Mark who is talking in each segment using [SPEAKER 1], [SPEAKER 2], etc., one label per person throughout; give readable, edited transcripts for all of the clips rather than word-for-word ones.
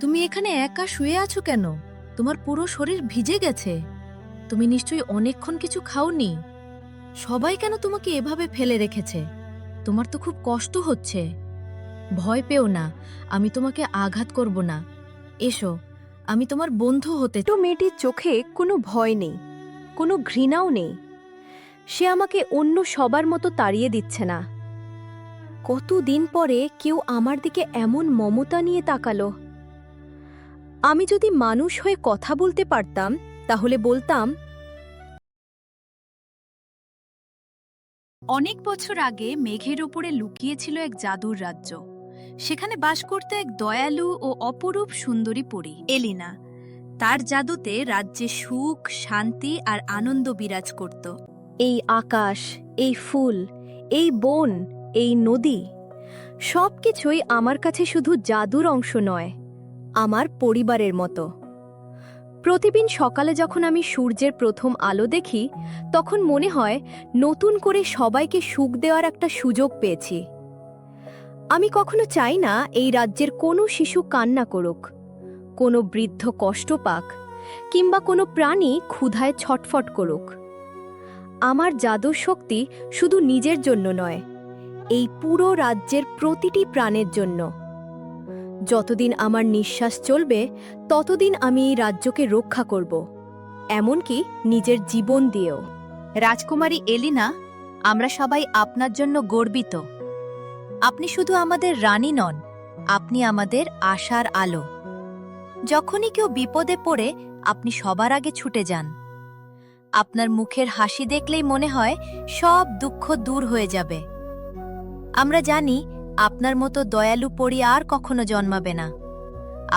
[SPEAKER 1] তুমি এখানে একা শুয়ে আছো কেন? তোমার পুরো শরীর ভিজে গেছে। তুমি নিশ্চয়ই অনেকক্ষণ কিছু খাওনি। সবাই কেন তোমাকে এভাবে ফেলে রেখেছে? তোমার তো খুব কষ্ট হচ্ছে। ভয় পেও না, আমি তোমাকে আঘাত করব না। এসো, আমি তোমার বন্ধু হতে
[SPEAKER 2] ছোট মেয়েটির চোখে কোনো ভয় নেই, কোনো ঘৃণাও নেই। সে আমাকে অন্য সবার মতো তাড়িয়ে দিচ্ছে না। কতদিন পরে কেউ আমার দিকে এমন মমতা নিয়ে তাকালো। আমি যদি মানুষ হয়ে কথা বলতে পারতাম তাহলে বলতাম,
[SPEAKER 1] অনেক বছর আগে মেঘের ওপরে লুকিয়েছিল এক জাদুর রাজ্য। সেখানে বাস করত এক দয়ালু ও অপরূপ সুন্দরী পরী, এলিনা। তার জাদুতে রাজ্যে সুখ, শান্তি আর আনন্দ বিরাজ করত।
[SPEAKER 2] এই আকাশ, এই ফুল, এই বন, এই নদী, সব কিছুই আমার কাছে শুধু জাদুর অংশ নয়, আমার পরিবারের মতো। প্রতিদিন সকালে যখন আমি সূর্যের প্রথম আলো দেখি, তখন মনে হয় নতুন করে সবাইকে সুখ দেওয়ার একটা সুযোগ পেয়েছি। আমি কখনো চাই না এই রাজ্যের কোনো শিশু কান্না করুক, কোনো বৃদ্ধ কষ্ট পাক, কিংবা কোনো প্রাণী ক্ষুধায় ছটফট করুক। আমার জাদুর শক্তি শুধু নিজের জন্য নয়, এই পুরো রাজ্যের প্রতিটি প্রাণের জন্য। যতদিন আমার নিঃশ্বাস চলবে, ততদিন আমি এই রাজ্যকে রক্ষা করব, এমনকি নিজের জীবন দিয়েও।
[SPEAKER 1] রাজকুমারী এলিনা, আমরা সবাই আপনার জন্য গর্বিত। আপনি শুধু আমাদের রানী নন, আপনি আমাদের আশার আলো। যখনই কেউ বিপদে পড়ে আপনি সবার আগে ছুটে যান। আপনার মুখের হাসি দেখলেই মনে হয় সব দুঃখ দূর হয়ে যাবে। আমরা জানি আপনার মতো দয়ালু পরী আর কখনো জন্মাবে না।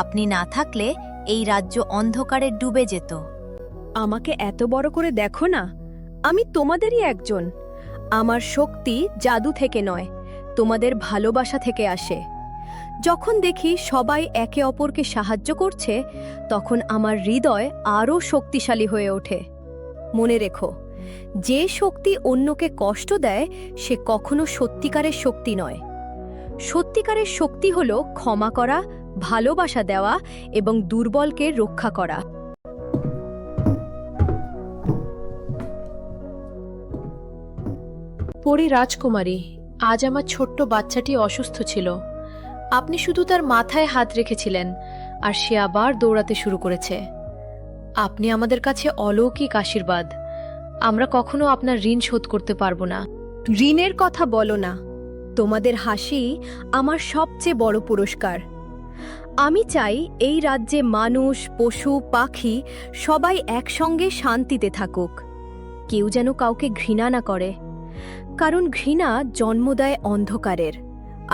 [SPEAKER 1] আপনি না থাকলে এই রাজ্য অন্ধকারে ডুবে যেত।
[SPEAKER 2] আমাকে এত বড় করে দেখো না, আমি তোমাদেরই একজন। আমার শক্তি জাদু থেকে নয়, তোমাদের ভালোবাসা থেকে আসে। যখন দেখি সবাই একে অপরকে সাহায্য করছে, তখন আমার হৃদয় আরও শক্তিশালী হয়ে ওঠে। মনে রেখো, যে শক্তি অন্যকে কষ্ট দেয় সে কখনো সত্যিকারের শক্তি নয়। সত্যিকারের শক্তি হল ক্ষমা করা, ভালোবাসা দেওয়া এবং দুর্বলকে রক্ষা করা।
[SPEAKER 3] পরী রাজকুমারী, আজ আমার ছোট্ট বাচ্চাটি অসুস্থ ছিল। আপনি শুধু তার মাথায় হাত রেখেছিলেন আর সে আবার দৌড়াতে শুরু করেছে। আপনি আমাদের কাছে অলৌকিক আশীর্বাদ। আমরা কখনো আপনার ঋণ শোধ করতে পারবো না।
[SPEAKER 2] ঋণের কথা বলো না, তোমাদের হাসি আমার সবচেয়ে বড় পুরস্কার। আমি চাই এই রাজ্যে মানুষ, পশু, পাখি সবাই একসঙ্গে শান্তিতে থাকুক। কেউ যেন কাউকে ঘৃণা না করে, কারণ ঘৃণা জন্ম দেয় অন্ধকারের,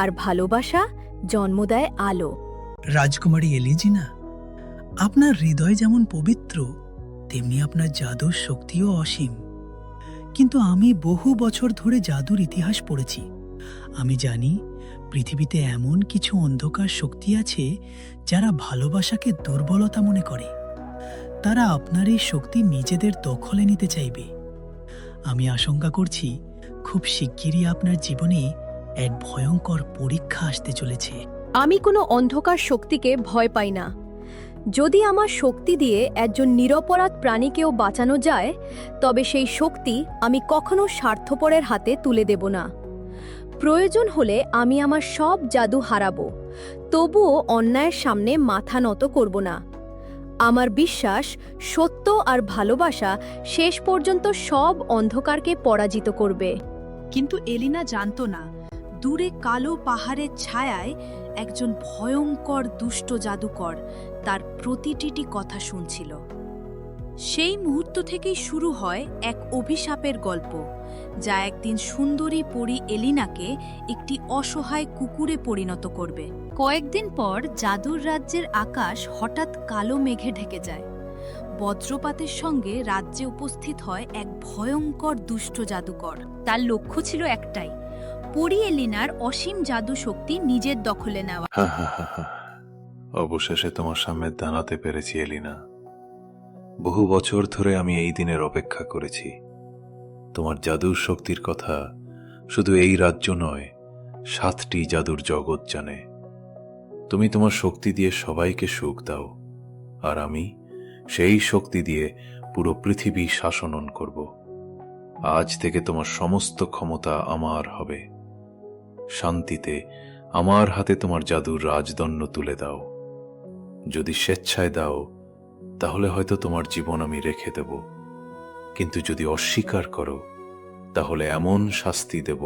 [SPEAKER 2] আর ভালোবাসা জন্ম দেয় আলো।
[SPEAKER 4] রাজকুমারী এলিজিনা, আপনার হৃদয় যেমন পবিত্র, তেমনি আপনার জাদুর শক্তিও অসীম। কিন্তু আমি বহু বছর ধরে জাদুর ইতিহাস পড়েছি। আমি জানি পৃথিবীতে এমন কিছু অন্ধকার শক্তি আছে যারা ভালোবাসাকে দুর্বলতা মনে করে। তারা আপনার এই শক্তি নিজেদের দখলে নিতে চাইবে। আমি আশঙ্কা করছি খুব শিগগিরই আপনার জীবনে এক ভয়ঙ্কর পরীক্ষা আসতে চলেছে।
[SPEAKER 2] আমি কোনো অন্ধকার শক্তিকে ভয় পাই না। যদি আমার শক্তি দিয়ে একজন নিরপরাধ প্রাণীকেও বাঁচানো যায়, তবে সেই শক্তি আমি কখনো স্বার্থপরের হাতে তুলে দেব না। প্রয়োজন হলে আমি আমার সব জাদু হারাবো, তবুও অন্যায়ের সামনে মাথা নত করব না। আমার বিশ্বাস, সত্য আর ভালোবাসা শেষ পর্যন্ত সব অন্ধকারকে পরাজিত করবে।
[SPEAKER 1] কিন্তু এলিনা জানত না, দূরে কালো পাহাড়ের ছায়ায় একজন ভয়ঙ্কর দুষ্ট জাদুকর তার প্রতিটি কথা শুনছিল। সেই মুহূর্ত থেকেই শুরু হয় এক অভিশাপের গল্প, যা একদিন সুন্দরী পরী এলিনাকে একটি অসহায় কুকুরে পরিণত করবে। কয়েকদিন পর জাদুর রাজ্যের আকাশ হঠাৎ কালো মেঘে ঢেকে যায়। বজ্রপাতের সঙ্গে রাজ্যে উপস্থিত হয় এক ভয়ঙ্কর দুষ্ট জাদুকর। তার লক্ষ্য ছিল একটাই, পরী এলিনার অসীম জাদু শক্তি নিজের দখলে নেওয়া।
[SPEAKER 5] অবশেষে তোমার সামনে দাঁড়াতে পেরেছি এলিনা। বহু বছর ধরে আমি এই দিনের অপেক্ষা করেছি। তোমার জাদুর শক্তির কথা শুধু এই রাজ্য নয়, 7টি জাদুর জগৎ জানে। তুমি তোমার শক্তি দিয়ে সবাইকে সুখ দাও, আর আমি সেই শক্তি দিয়ে পুরো পৃথিবী শাসন করব। আজ থেকে তোমার সমস্ত ক্ষমতা আমার হবে। শান্তিতে আমার হাতে তোমার জাদুর রাজদণ্ড তুলে দাও। যদি স্বেচ্ছায় দাও তাহলে হয়তো তোমার জীবন আমি রেখে দেব, কিন্তু যদি অস্বীকার করো তাহলে এমন শাস্তি দেব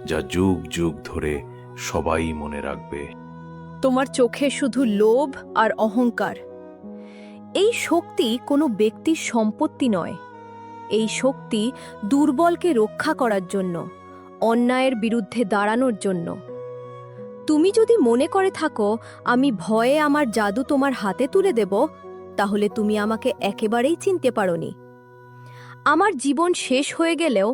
[SPEAKER 5] যা যুগ যুগ ধরে সবাই মনে রাখবে।
[SPEAKER 2] তোমার চোখে শুধু লোভ আর অহংকার। এই শক্তি কোনো ব্যক্তির সম্পত্তি নয়। এই শক্তি দুর্বলকে রক্ষা করার জন্য, অন্যায়ের বিরুদ্ধে দাঁড়ানোর জন্য। তুমি যদি মনে করে থাকো আমি ভয়ে আমার জাদু তোমার হাতে তুলে দেব, তাহলে তুমি আমাকে একেবারেই চিনতে পারোনি। আমার জীবন শেষ হয়ে গেলেও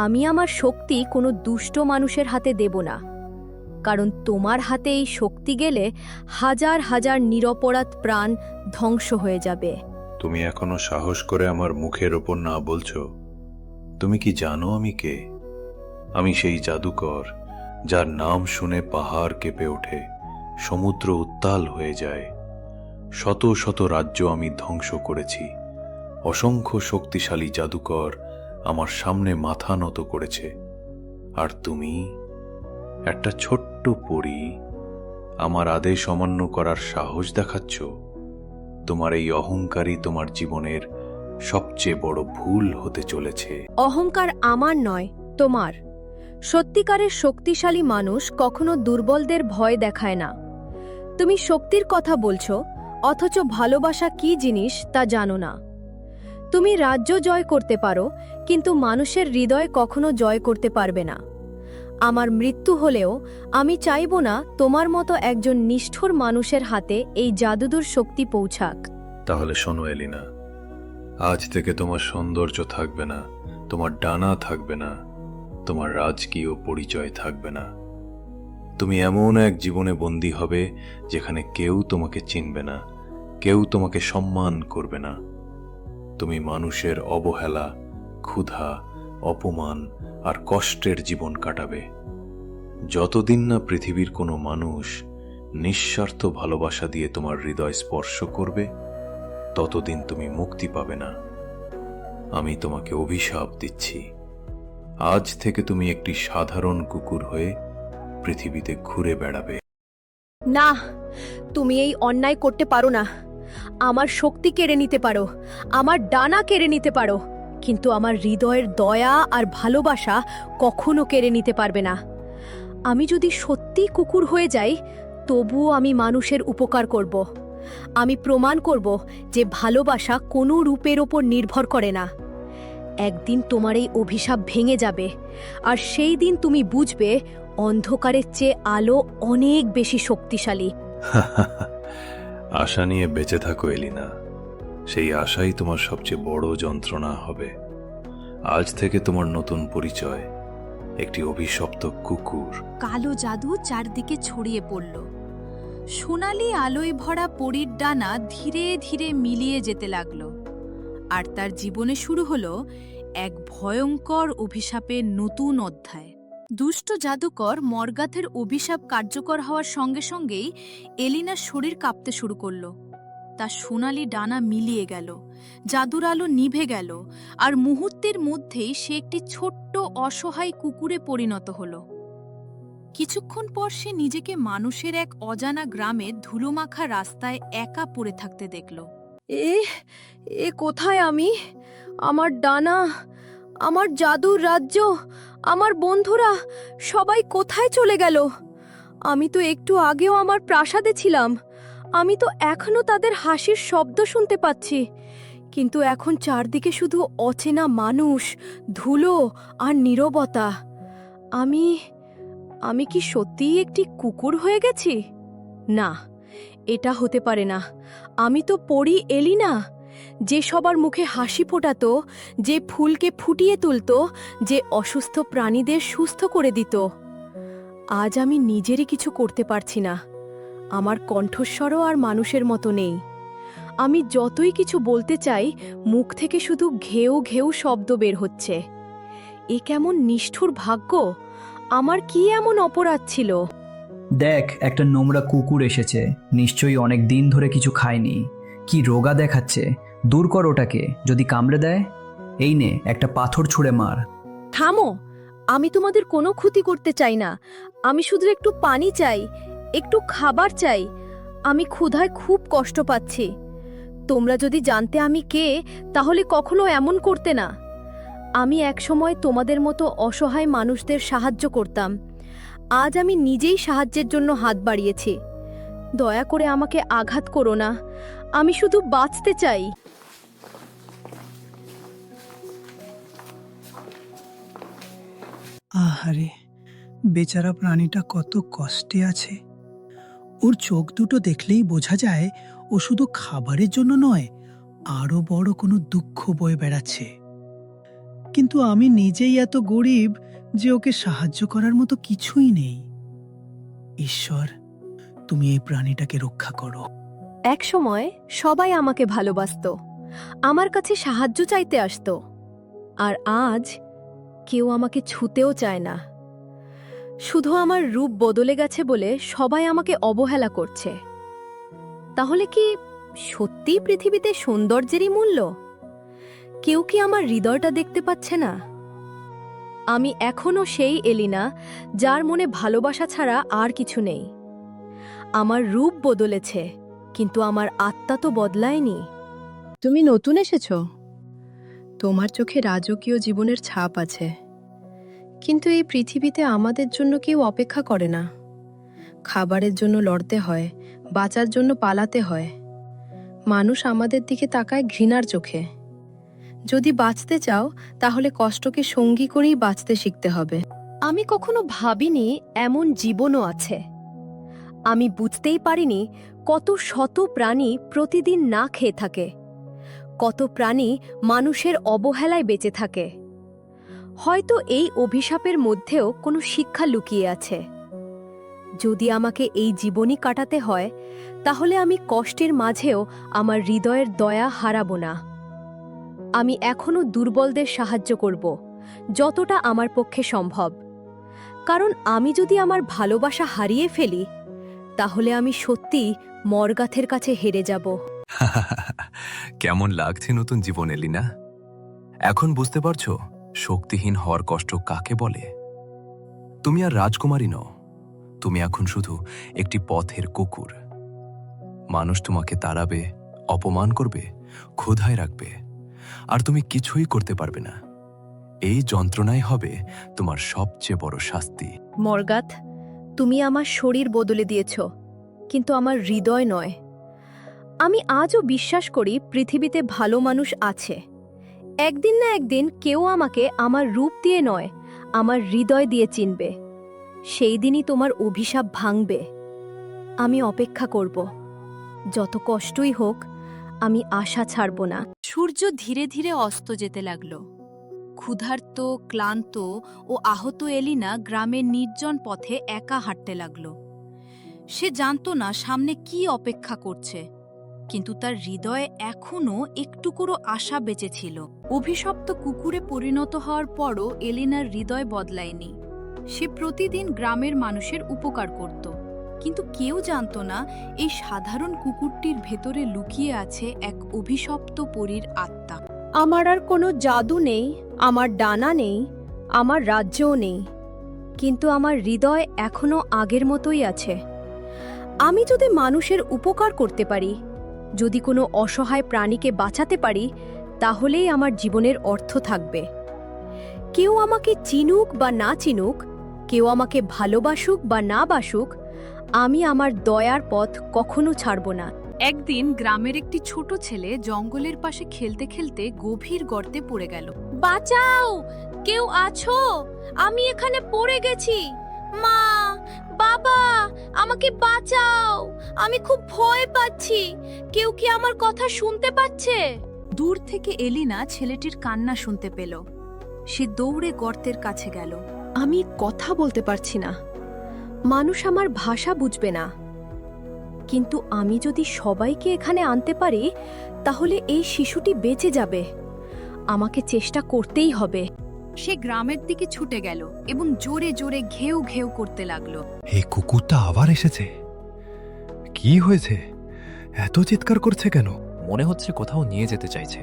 [SPEAKER 2] আমি আমার শক্তি কোনো দুষ্ট মানুষের হাতে দেব না, কারণ তোমার হাতে এই শক্তি গেলে হাজার হাজার নিরপরাধ প্রাণ ধ্বংস হয়ে যাবে।
[SPEAKER 5] তুমি এখনো সাহস করে আমার মুখের ওপর না বলছো? তুমি কি জানো আমি কে? আমি সেই জাদুকর যার নাম শুনে পাহাড় কেঁপে ওঠে, সমুদ্র উত্তাল হয়ে যায়। শত শত রাজ্য আমি ধ্বংস করেছি। অসংখ্য শক্তিশালী জাদুকর আমার সামনে মাথা নত করেছে, আর তুমি একটা ছোট্ট পরী আমার আদেশ অমান্য করার সাহস দেখাচ্ছ। তোমার এই অহংকারই তোমার জীবনের সবচেয়ে বড় ভুল হতে চলেছে।
[SPEAKER 2] অহংকার আমার নয়, তোমার। সত্যিকারের শক্তিশালী মানুষ কখনো দুর্বলদের ভয় দেখায় না। তুমি শক্তির কথা বলছো, অথচ ভালোবাসা কি জিনিস তা জানো না। তুমি রাজ্য জয় করতে পারো, কিন্তু মানুষের হৃদয় কখনো জয় করতে পারবে না। আমার মৃত্যু হলেও আমি চাইব না তোমার মতো একজন নিষ্ঠুর মানুষের হাতে এই জাদুদূর শক্তি পৌঁছাক।
[SPEAKER 5] তাহলে শোনো এলিনা, আজ থেকে তোমার সৌন্দর্য থাকবে না, তোমার ডানা থাকবে না, তোমার রাজকীয় পরিচয় থাকবে না। তুমি এমন এক জীবনে বন্দী হবে যেখানে কেউ তোমাকে চিনবে না, কেউ তোমাকে সম্মান করবে না। তুমি মানুষের অবহেলা, ক্ষুধা, অপমান আর কষ্টের জীবন কাটাবে। যতদিন না পৃথিবীর কোনো মানুষ নিঃস্বার্থ ভালোবাসা দিয়ে তোমার হৃদয় স্পর্শ করবে, ততদিন তুমি মুক্তি পাবে না। আমি তোমাকে অভিশাপ দিচ্ছি। আজ থেকে তুমি একটি সাধারণ কুকুর হয়ে পৃথিবীতে ঘুরে বেড়াবে।
[SPEAKER 2] না, তুমি এই অন্যায় করতে পারো না। আমার শক্তি কেড়ে নিতে পারো, আমার ডানা কেড়ে নিতে পারো, কিন্তু আমার হৃদয়ের দয়া আর ভালোবাসা কখনো কেড়ে নিতে পারবে না। আমি যদি সত্যি কুকুর হয়ে যাই, তবুও আমি মানুষের উপকার করব। আমি প্রমাণ করব যে ভালোবাসা কোনো রূপের ওপর নির্ভর করে না। একদিন তোমার এই অভিশাপ ভেঙে যাবে, আর সেই দিন তুমি বুঝবে অন্ধকারের চেয়ে আলো অনেক বেশি শক্তিশালী।
[SPEAKER 5] আশা নিয়ে বেঁচে থাকো এলিনা, সেই আশাই তোমার সবচেয়ে বড় যন্ত্রণা হবে। আজ থেকে তোমার নতুন পরিচয় একটি অভিশপ্ত কুকুর।
[SPEAKER 1] কালো জাদু চারদিকে ছড়িয়ে পড়ল। সোনালি আলোয় ভরা পরীর ডানা ধীরে ধীরে মিলিয়ে যেতে লাগল, আর তার জীবনে শুরু হলো এক ভয়ঙ্কর অভিশাপের নতুন অধ্যায়। দুষ্ট জাদুকর মর্গাথের অভিশাপ কার্যকর হওয়ার সঙ্গে সঙ্গেই এলিনার শরীর কাঁপতে শুরু করল। তার সোনালি ডানা মিলিয়ে গেল, জাদুর আলো নিভে গেল, আর মুহূর্তের মধ্যেই সে একটি ছোট্ট অসহায় কুকুরে পরিণত হল। কিছুক্ষণ পর সে নিজেকে মানুষের এক অজানা গ্রামে ধুলোমাখা রাস্তায় একা পড়ে থাকতে দেখল।
[SPEAKER 2] এ কোথায় আমি? আমার ডানা, আমার জাদুর রাজ্য, আমার বন্ধুরা সবাই কোথায় চলে গেল? আমি তো একটু আগেও আমার প্রাসাদে ছিলাম। আমি তো এখনো তাদের হাসির শব্দ শুনতে পাচ্ছি, কিন্তু এখন চারদিকে শুধু অচেনা মানুষ, ধুলো আর নীরবতা। আমি কি সত্যিই একটি কুকুর হয়ে গেছি? না, এটা হতে পারে না। আমি তো পড়ি এলিনা, যে সবার মুখে হাসি ফোটাতো, যে ফুলকে ফুটিয়ে তুলতো, যে অসুস্থ প্রাণীদের সুস্থ করে দিত। আজ আমি নিজেরই কিছু করতে পারছি না। আমার কণ্ঠস্বরও আর মানুষের মতো নেই। আমি যতই কিছু বলতে চাই, মুখ থেকে শুধু ঘেউ ঘেউ শব্দ বের হচ্ছে। এ কেমন নিষ্ঠুর ভাগ্য! আমার কি এমন অপরাধ ছিল?
[SPEAKER 6] দেখ, একটা নোংরা কুকুর এসেছে, নিশ্চয়ই অনেক দিন ধরে কিছু খায়নি। কি রোগা দেখাচ্ছে, দূর কর ওটাকে, যদি কামড়ে দেয় এই নে একটা পাথর ছুঁড়ে মার।
[SPEAKER 2] থামো, আমি তোমাদের কোনো ক্ষতি করতে চাই না। আমি শুধু একটু পানি চাই, একটু খাবার চাই। আমি ক্ষুধায় খুব কষ্ট পাচ্ছি। তোমরা যদি জানতে আমি কে, তাহলে কখনো এমন করতে না। আমি একসময় তোমাদের মতো অসহায় মানুষদের সাহায্য করতাম। আজ আমি নিজেই সাহায্যের জন্য হাত বাড়িয়েছি। দয়া করে আমাকে আঘাত করো না, আমি শুধু বাঁচতে চাই।
[SPEAKER 4] আহারে, বেচারা প্রাণীটা কত কষ্টে আছে। ওর চোখ দুটো দেখলেই বোঝা যায় ও শুধু খাবারের জন্য নয়, আরো বড় কোনো দুঃখ বয়ে বেড়াচ্ছে। কিন্তু আমি নিজেই এত গরিব যে ওকে সাহায্য করার মতো কিছুই নেই। ঈশ্বর, তুমি এই প্রাণীটাকে রক্ষা করো।
[SPEAKER 2] একসময় সবাই আমাকে ভালোবাসতো, আমার কাছে সাহায্য চাইতে আসতো। আর আজ কেউ আমাকে ছুঁতেও চায় না। শুধু আমার রূপ বদলে গেছে বলে সবাই আমাকে অবহেলা করছে। তাহলে কি সত্যিই পৃথিবীতে সৌন্দর্যেরই মূল্য? কেউ কি আমার হৃদয়টা দেখতে পাচ্ছে না? আমি এখনো সেই এলিনা যার মনে ভালোবাসা ছাড়া আর কিছু নেই। আমার রূপ বদলেছে, কিন্তু আমার আত্মা তো বদলায়নি।
[SPEAKER 3] তুমি নতুন এসেছো, তোমার চোখে রাজকীয় জীবনের ছাপ আছে, কিন্তু এই পৃথিবীতে আমাদের জন্য কেউ অপেক্ষা করে না। খাবারের জন্য লড়তে হয়, বাঁচার জন্য পালাতে হয়। মানুষ আমাদের দিকে তাকায় ঘৃণার চোখে। যদি বাঁচতে চাও তাহলে কষ্টকে সঙ্গী করেই বাঁচতে শিখতে হবে।
[SPEAKER 2] আমি কখনো ভাবিনি এমন জীবনও আছে। আমি বুঝতেই পারিনি কত শত প্রাণী প্রতিদিন না খেয়ে থাকে, কত প্রাণী মানুষের অবহেলায় বেঁচে থাকে। হয়তো এই অভিশাপের মধ্যেও কোনো শিক্ষা লুকিয়ে আছে। যদি আমাকে এই জীবনই কাটাতে হয়, তাহলে আমি কষ্টের মাঝেও আমার হৃদয়ের দয়া হারাবো না। আমি এখনো দুর্বলদের সাহায্য করব, যতটা আমার পক্ষে সম্ভব। কারণ আমি যদি আমার ভালোবাসা হারিয়ে ফেলি, তাহলে আমি সত্যিই মরগাথের কাছে হেরে যাব।
[SPEAKER 7] কেমন লাগছে নতুন জীবন, এলিনা? এখন বুঝতে পারছো শক্তিহীন হওয়ার কষ্ট কাকে বলে? তুমি আর রাজকুমারী নও, তুমি এখন শুধু একটি পথের কুকুর। মানুষ তোমাকে তাড়াবে, অপমান করবে, ক্ষুধায় রাখবে, আর তুমি কিছুই করতে পারবে না। এই যন্ত্রণাই হবে তোমার সবচেয়ে বড় শাস্তি।
[SPEAKER 2] মরগাথ, তুমি আমার শরীর বদলে দিয়েছ, কিন্তু আমার হৃদয় নয়। আমি আজও বিশ্বাস করি পৃথিবীতে ভালো মানুষ আছে। একদিন না একদিন কেউ আমাকে আমার রূপ দিয়ে নয়, আমার হৃদয় দিয়ে চিনবে। সেই দিনই তোমার অভিশাপ ভাঙবে। আমি অপেক্ষা করব। যত কষ্টই হোক, আমি আশা ছাড়ব না।
[SPEAKER 1] সূর্য ধীরে ধীরে অস্ত যেতে লাগল। ক্ষুধার্ত, ক্লান্ত ও আহত এলিনা গ্রামের নির্জন পথে একা হাঁটতে লাগল। সে জানত না সামনে কি অপেক্ষা করছে, কিন্তু তার হৃদয়ে এখনও একটুকুরো আশা বেঁচে ছিল। অভিশপ্ত কুকুরে পরিণত হওয়ার পরও এলিনার হৃদয় বদলায়নি। সে প্রতিদিন গ্রামের মানুষের উপকার করত, কিন্তু কেউ জানত না এই সাধারণ কুকুরটির ভেতরে লুকিয়ে আছে এক অভিশপ্ত পরীর আত্মা।
[SPEAKER 2] আমার আর কোনো জাদু নেই, আমার ডানা নেই, আমার রাজ্যও নেই, কিন্তু আমার হৃদয় এখনো আগের মতোই আছে। আমি যদি মানুষের উপকার করতে পারি, যদি কোনো অসহায় প্রাণীকে বাঁচাতে পারি, তাহলেই আমার জীবনের অর্থ থাকবে। কেউ আমাকে চিনুক বা না চিনুক, কেউ আমাকে ভালোবাসুক বা না বাসুক, আমি আমার দয়ার পথ কখনো ছাড়ব না।
[SPEAKER 1] একদিন গ্রামের একটি ছোট ছেলে জঙ্গলের পাশে খেলতে খেলতে গভীর গর্তে পড়ে গেল।
[SPEAKER 2] বাঁচাও, কেউ আছো? আমি এখানে পড়ে গেছি। মা, বাবা, আমাকে বাঁচাও, আমি খুব ভয় পাচ্ছি। কেউ কি আমার কথা শুনতে পাচ্ছে?
[SPEAKER 1] দূর থেকে এলিনা ছেলেটির কান্না শুনতে পেল। সে দৌড়ে গর্তের কাছে গেল।
[SPEAKER 2] আমি কথা বলতে পারছি না, মানুষ আমার ভাষা বুঝবে না, কিন্তু আমি যদি সবাইকে এখানে আনতে পারি, তাহলে এই শিশুটি বেঁচে যাবে। আমাকে চেষ্টা করতেই হবে।
[SPEAKER 1] সে গ্রামের দিকে ছুটে গেল এবং জোরে জোরে ঘেউ ঘেউ করতে লাগলো।
[SPEAKER 8] এই কুকুরটা আবার এসেছে। কি হয়েছে? এত চিৎকার করছে কেন?
[SPEAKER 9] মনে হচ্ছে কোথাও নিয়ে যেতে চাইছে।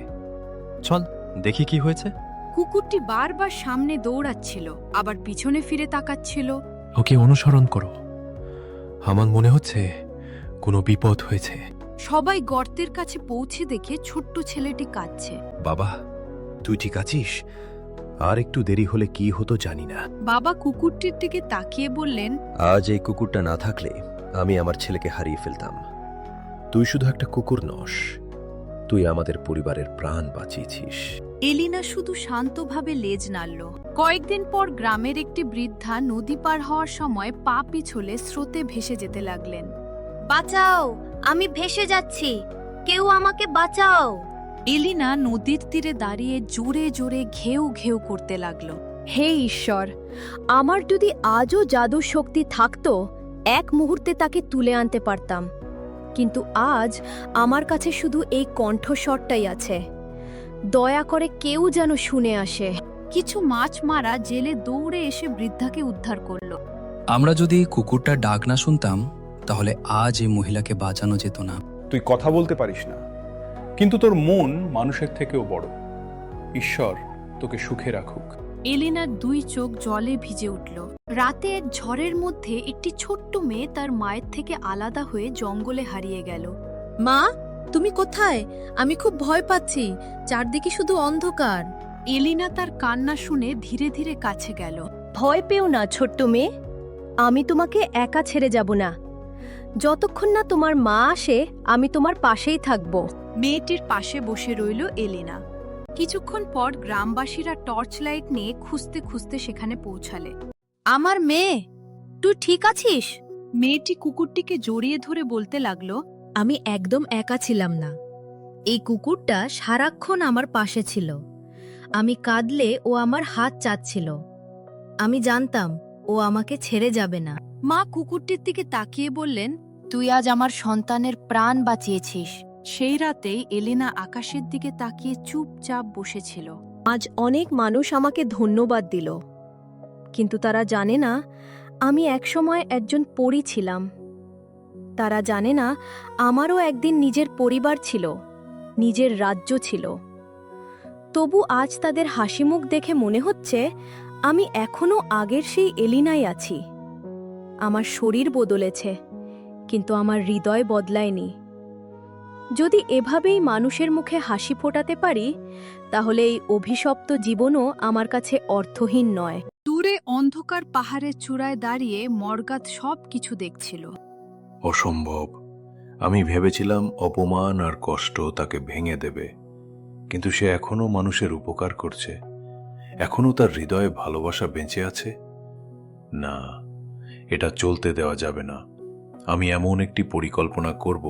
[SPEAKER 9] চল দেখি কি হয়েছে।
[SPEAKER 1] কুকুরটি বারবার সামনে দৌড়াচ্ছিল, আবার পিছনে ফিরে তাকাচ্ছিল।
[SPEAKER 8] ওকে অনুসরণ করো। আমার মনে হচ্ছে কোনো বিপদ হয়েছে।
[SPEAKER 1] সবাই গর্তের কাছে পৌঁছে দেখে ছোট্ট ছেলেটি কাঁদছে।
[SPEAKER 8] বাবা, তুই ঠিক আছিস? আর একটু দেরি হলে কি হতো জানি না।
[SPEAKER 1] বাবা কুকুরটির দিকে তাকিয়ে বললেন,
[SPEAKER 10] আজ এই কুকুরটা না থাকলে আমি আমার ছেলেকে হারিয়ে ফেলতাম। তুই শুধু একটা কুকুর নস, তুই আমাদের পরিবারের প্রাণ বাঁচিয়েছিস।
[SPEAKER 1] এলিনা শুধু শান্তভাবে লেজ নাড়ল। কয়েকদিন পর গ্রামের একটি বৃদ্ধা নদী পার হওয়ার সময় পা পিছলে স্রোতে ভেসে যেতে লাগলেন।
[SPEAKER 2] বাঁচাও, আমি ভেসে যাচ্ছি, কেউ আমাকে বাঁচাও।
[SPEAKER 1] এলিনা নদীর তীরে দাঁড়িয়ে জোরে জোরে ঘেউ ঘেউ করতে লাগলো।
[SPEAKER 2] হে ঈশ্বর, আমার যদি আজও জাদুর শক্তি থাকতো, এক মুহূর্তে তাকে তুলে আনতে পারতাম। কিন্তু আজ আমার কাছে শুধু এই কণ্ঠস্বরটাই আছে। দয়া করে কেউ যেন শুনে আসে।
[SPEAKER 1] কিছু মাছ মারা জেলে দৌড়ে এসে বৃদ্ধাকে উদ্ধার করল।
[SPEAKER 6] আমরা যদি কুকুরটার ডাক না শুনতাম, তাহলে আজ এই মহিলাকে বাঁচানো যেত না।
[SPEAKER 11] তুই কথা বলতে পারিস না, কিন্তু তোর মন মানুষের থেকেও বড়। ঈশ্বর তোকে সুখে রাখুক।
[SPEAKER 1] এলিনার দুই চোখ জলে ভিজে উঠল। রাতে এক ঝড়ের মধ্যে একটি ছোট্ট মেয়ে তার মায়ের থেকে আলাদা হয়ে জঙ্গলে হারিয়ে গেল।
[SPEAKER 3] মা, তুমি কোথায়? আমি খুব ভয় পাচ্ছি, চারদিকে শুধু অন্ধকার।
[SPEAKER 1] এলিনা তার কান্না শুনে ধীরে ধীরে কাছে গেল।
[SPEAKER 2] ভয় পেও না ছোট্ট মেয়ে, আমি তোমাকে একা ছেড়ে যাব না। যতক্ষণ না তোমার মা আসে, আমি তোমার পাশেই থাকব।
[SPEAKER 1] মেয়েটির পাশে বসে রইল এলিনা। কিছুক্ষণ পর গ্রামবাসীরা টর্চ লাইট নিয়ে খুঁজতে খুঁজতে সেখানে পৌঁছালে।
[SPEAKER 2] আমার মেয়ে, তুই ঠিক আছিস?
[SPEAKER 1] মেয়েটি কুকুরটিকে জড়িয়ে ধরে বলতে লাগলো,
[SPEAKER 2] আমি একদম একা ছিলাম না। এই কুকুরটা সারাক্ষণ আমার পাশে ছিল। আমি কাঁদলে ও আমার হাত চাচ্ছিল। আমি জানতাম ও আমাকে ছেড়ে যাবে না।
[SPEAKER 1] মা কুকুরটির দিকে তাকিয়ে বললেন,
[SPEAKER 2] তুই আজ আমার সন্তানের প্রাণ বাঁচিয়েছিস।
[SPEAKER 1] সেই রাতেই এলিনা আকাশের দিকে তাকিয়ে চুপচাপ বসেছিল।
[SPEAKER 2] আজ অনেক মানুষ আমাকে ধন্যবাদ দিল, কিন্তু তারা জানে না আমি একসময় একজন পরী ছিলাম। তারা জানে না আমারও একদিন নিজের পরিবার ছিল, নিজের রাজ্য ছিল। তবু আজ তাদের হাসিমুখ দেখে মনে হচ্ছে আমি এখনো আগের সেই এলিনাই আছি। আমার শরীর বদলেছে, কিন্তু আমার হৃদয় বদলায়নি। যদি এভাবেই মানুষের মুখে হাসি ফোটাতে পারি, তাহলে এই অভিশপ্ত জীবনও আমার কাছে অর্থহীন নয়।
[SPEAKER 1] দূরে অন্ধকার পাহাড়ের চূড়ায় দাঁড়িয়ে মর্গাত সব কিছু দেখছিল।
[SPEAKER 5] অসম্ভব। আমি ভেবেছিলাম অপমান আর কষ্ট তাকে ভেঙে দেবে, কিন্তু সে এখনো মানুষের উপকার করছে। এখনো তার হৃদয়ে ভালোবাসা বেঁচে আছে। না, এটা চলতে দেওয়া যাবে না। আমি এমন একটি পরিকল্পনা করব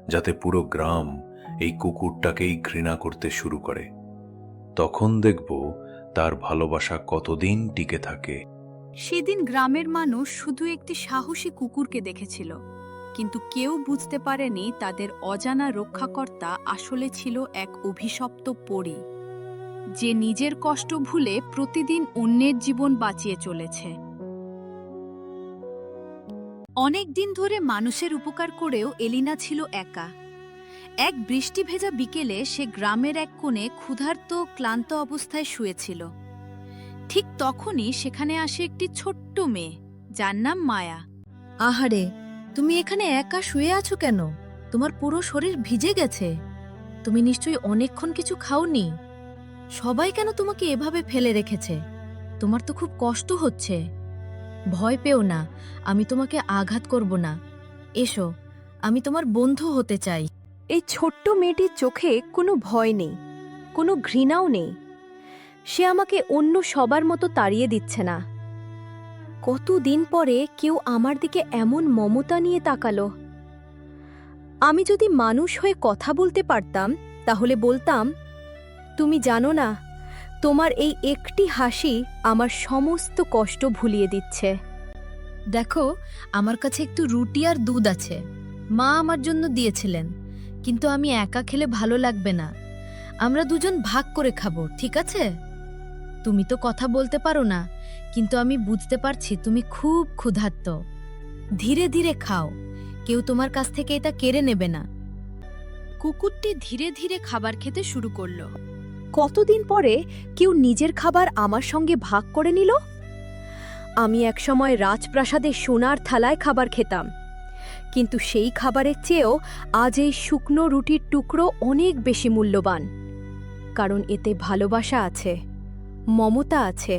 [SPEAKER 5] যাতে পুরো গ্রাম এই কুকুরটাকেই ঘৃণা করতে শুরু করে। তখন দেখব তার ভালোবাসা কতদিন টিকে থাকে।
[SPEAKER 1] সেদিন গ্রামের মানুষ শুধু একটি সাহসী কুকুরকে দেখেছিল, কিন্তু কেউ বুঝতে পারেনি তাদের অজানা রক্ষাকর্তা আসলে ছিল এক অভিশপ্ত পরী, যে নিজের কষ্ট ভুলে প্রতিদিন অন্যের জীবন বাঁচিয়ে চলেছে। অনেক দিন ধরে মানুষের উপকার করেও এলিনা ছিল একা। এক বৃষ্টি ভেজা বিকেলে সে গ্রামের এক কোণে ক্ষুধার্ত ক্লান্ত অবস্থায় শুয়েছিল। ঠিক তখনই সেখানে আসে একটি ছোট্ট মেয়ে, যার নাম মায়া।
[SPEAKER 3] আহারে, তুমি এখানে একা শুয়ে আছো কেন? তোমার পুরো শরীর ভিজে গেছে। তুমি নিশ্চয়ই অনেকক্ষণ কিছু খাওনি। সবাই কেন তোমাকে এভাবে ফেলে রেখেছে? তোমার তো খুব কষ্ট হচ্ছে। ভয় পেও না, আমি তোমাকে আঘাত করব না। এসো, আমি তোমার বন্ধু হতে চাই।
[SPEAKER 2] এই ছোট্ট মেয়েটির চোখে কোনো ভয় নেই, কোনো ঘৃণাও নেই। সে আমাকে অন্য সবার মতো তাড়িয়ে দিচ্ছে না। কতদিন পরে কেউ আমার দিকে এমন মমতা নিয়ে তাকালো। আমি যদি মানুষ হয়ে কথা বলতে পারতাম, তাহলে বলতাম, তুমি জানো না, তোমার এই একটি হাসি আমার সমস্ত কষ্ট ভুলিয়ে দিচ্ছে।
[SPEAKER 3] দেখো, আমার কাছে একটু রুটি আর দুধ আছে। মা আমার জন্য দিয়েছিলেন, কিন্তু আমি একা খেলে ভালো লাগবে না। আমরা দুজন ভাগ করে খাবো, ঠিক আছে? তুমি তো কথা বলতে পারো না, কিন্তু আমি বুঝতে পারছি তুমি খুব ক্ষুধার্ত। ধীরে ধীরে খাও, কেউ তোমার কাছ থেকে এটা কেড়ে নেবে না।
[SPEAKER 1] কুকুরটি ধীরে ধীরে খাবার খেতে শুরু করলো।
[SPEAKER 2] কতদিন পরে কেউ নিজের খাবার আমার সঙ্গে ভাগ করে নিল? আমি একসময় রাজপ্রাসাদে সোনার থালায় খাবার খেতাম, কিন্তু সেই খাবারের চেয়েও আজ এই শুকনো রুটির টুকরো অনেক বেশি মূল্যবান, কারণ এতে ভালোবাসা আছে, মমতা আছে,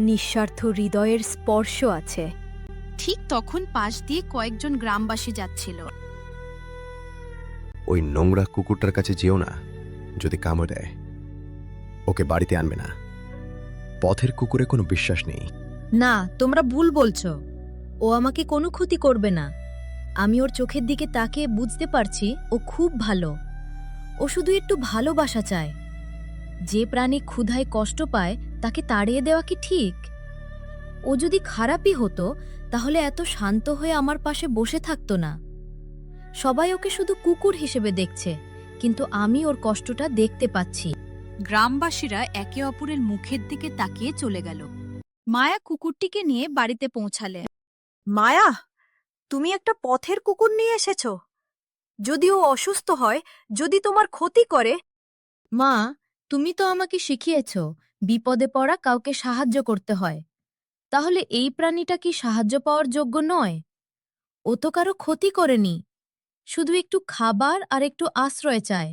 [SPEAKER 2] নিঃস্বার্থ হৃদয়ের স্পর্শ আছে।
[SPEAKER 1] ঠিক তখন পাশ দিয়ে কয়েকজন গ্রামবাসী যাচ্ছিল।
[SPEAKER 10] ওই নোংরা কুকুরটার কাছে যেও না, যদি কামড় দেয় ওকে বাড়িতে আনবে না। পথের কুকুরে কোনো বিশ্বাস নেই।
[SPEAKER 3] না, তোমরা ভুল বলছো। ও আমাকে কোনো ক্ষতি করবে না। আমি ওর চোখের দিকে তাকিয়ে বুঝতে পারছি ও খুব ভালো। ও শুধু একটু ভালোবাসা চায়। যে প্রাণী ক্ষুধায় কষ্ট পায় তাকে তাড়িয়ে দেওয়া কি ঠিক? ও যদি খারাপই হতো তাহলে এত শান্ত হয়ে আমার পাশে বসে থাকতো না। সবাই ওকে শুধু কুকুর হিসেবে দেখছে, কিন্তু আমি ওর কষ্টটা দেখতে পাচ্ছি।
[SPEAKER 1] গ্রামবাসীরা একে অপরের মুখের দিকে তাকিয়ে চলে গেল। মায়া কুকুরটিকে নিয়ে বাড়িতে পৌঁছালেন।
[SPEAKER 2] মায়া, তুমি একটা পথের কুকুর নিয়ে এসেছ। যদি ও অসুস্থ হয়, যদি তোমার ক্ষতি করে।
[SPEAKER 3] মা, তুমি তো আমাকে শিখিয়েছ বিপদে পড়া কাউকে সাহায্য করতে হয়। তাহলে এই প্রাণীটা কি সাহায্য পাওয়ার যোগ্য নয়? ও তো কারো ক্ষতি করেনি, শুধু একটু খাবার আর একটু আশ্রয় চায়।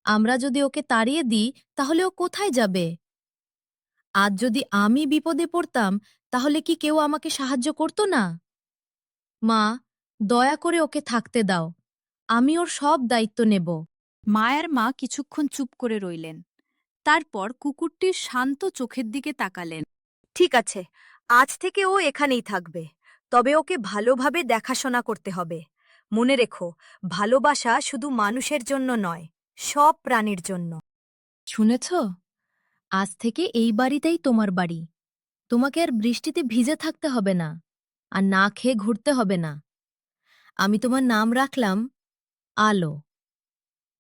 [SPEAKER 3] আমরা যদি ওকে তাড়িয়ে দিই তাহলে ও কোথায় যাবে? আজ যদি আমি বিপদে পড়তাম তাহলে কি কেউ আমাকে সাহায্য করত না? মা, দয়া করে ওকে থাকতে দাও। আমি ওর সব দায়িত্ব নেব।
[SPEAKER 1] মায়ার মা কিছুক্ষণ চুপ করে রইলেন। তারপর কুকুরটির শান্ত চোখের দিকে তাকালেন।
[SPEAKER 2] ঠিক আছে, আজ থেকে ও এখানেই থাকবে, তবে ওকে ভালোভাবে দেখাশোনা করতে হবে। মনে রেখো, ভালোবাসা শুধু মানুষের জন্য নয়, সব প্রাণীর জন্য।
[SPEAKER 3] শুনেছ? আজ থেকে এই বাড়িতেই তোমার বাড়ি। তোমাকে আর বৃষ্টিতে ভিজে থাকতে হবে না, আর না খেয়ে ঘুরতে হবে না। আমি তোমার নাম রাখলাম আলো,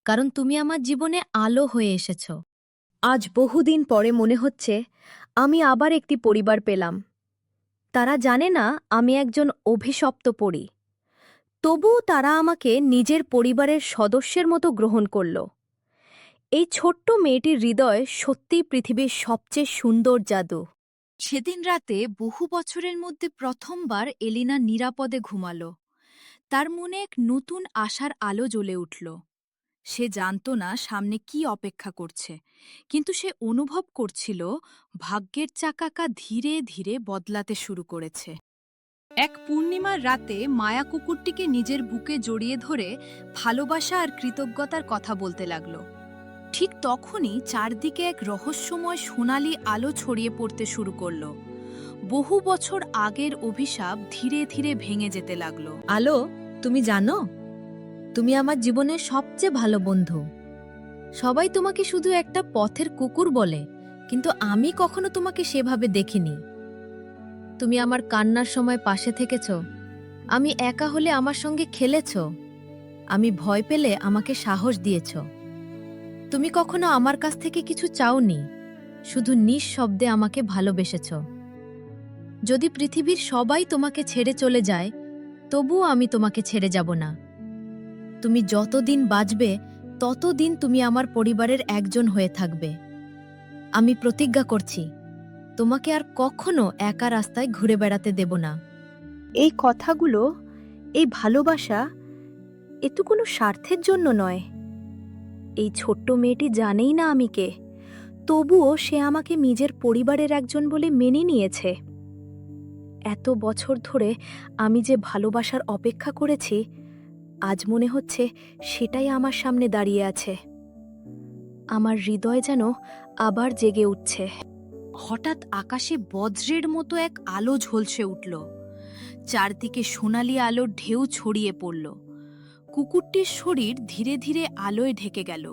[SPEAKER 3] কারণ তুমি আমার জীবনে আলো হয়ে এসেছ।
[SPEAKER 2] আজ বহুদিন পরে মনে হচ্ছে আমি আবার একটি পরিবার পেলাম। তারা জানে না আমি একজন অভিশপ্ত পরী, তবুও তারা আমাকে নিজের পরিবারের সদস্যের মতো গ্রহণ করল। এই ছোট্ট মেয়েটির হৃদয় সত্যিই পৃথিবীর সবচেয়ে সুন্দর জাদু।
[SPEAKER 1] সেদিন রাতে বহু বছরের মধ্যে প্রথমবার এলিনা নিরাপদে ঘুমালো। তার মনে এক নতুন আশার আলো জ্বলে উঠল। সে জানত না সামনে কি অপেক্ষা করছে, কিন্তু সে অনুভব করছিল ভাগ্যের চাকা ধীরে ধীরে বদলাতে শুরু করেছে। এক পূর্ণিমার রাতে মায়া কুকুরটিকে নিজের বুকে জড়িয়ে ধরে ভালোবাসা আর কৃতজ্ঞতার কথা বলতে লাগল। ঠিক তখনই চারদিকে এক রহস্যময় সোনালি আলো ছড়িয়ে পড়তে শুরু করল। বহু বছর আগের অভিশাপ ধীরে ধীরে ভেঙে যেতে লাগল।
[SPEAKER 3] আলো, তুমি জানো, তুমি আমার জীবনের সবচেয়ে ভালো বন্ধু। সবাই তোমাকে শুধু একটা পথের কুকুর বলে, কিন্তু আমি কখনো তোমাকে সেভাবে দেখিনি। তুমি আমার কান্নার সময় পাশে থেকেছ, আমি একা হলে আমার সঙ্গে খেলেছ, আমি ভয় পেলে আমাকে সাহস দিয়েছ। তুমি কখনো আমার কাছ থেকে কিছু চাওনি, শুধু নিঃশব্দে আমাকে ভালোবেসেছ। যদি পৃথিবীর সবাই তোমাকে ছেড়ে চলে যায়, তবুও আমি তোমাকে ছেড়ে যাব না। তুমি যতদিন বাঁচবে ততদিন তুমি আমার পরিবারের একজন হয়ে থাকবে। আমি প্রতিজ্ঞা করছি, তোমাকে আর কখনো একা রাস্তায় ঘুরে বেড়াতে দেব না।
[SPEAKER 2] এই কথাগুলো, এই ভালোবাসা, এ তো কোনো স্বার্থের জন্য নয়। এই ছোট্ট মেয়েটি জানেই না আমি কে, তবুও সে আমাকে নিজের পরিবারের একজন বলে মেনে নিয়েছে। এত বছর ধরে আমি যে ভালোবাসার অপেক্ষা করেছি, আজ মনে হচ্ছে সেটাই আমার সামনে দাঁড়িয়ে আছে। আমার হৃদয় যেন আবার জেগে উঠছে।
[SPEAKER 1] হঠাৎ আকাশে বজ্রের মতো এক আলো ঝলসে উঠল। চারদিকে সোনালি আলোর ঢেউ ছড়িয়ে পড়ল। কুকুরটির শরীর ধীরে ধীরে আলোয় ঢেকে গেল।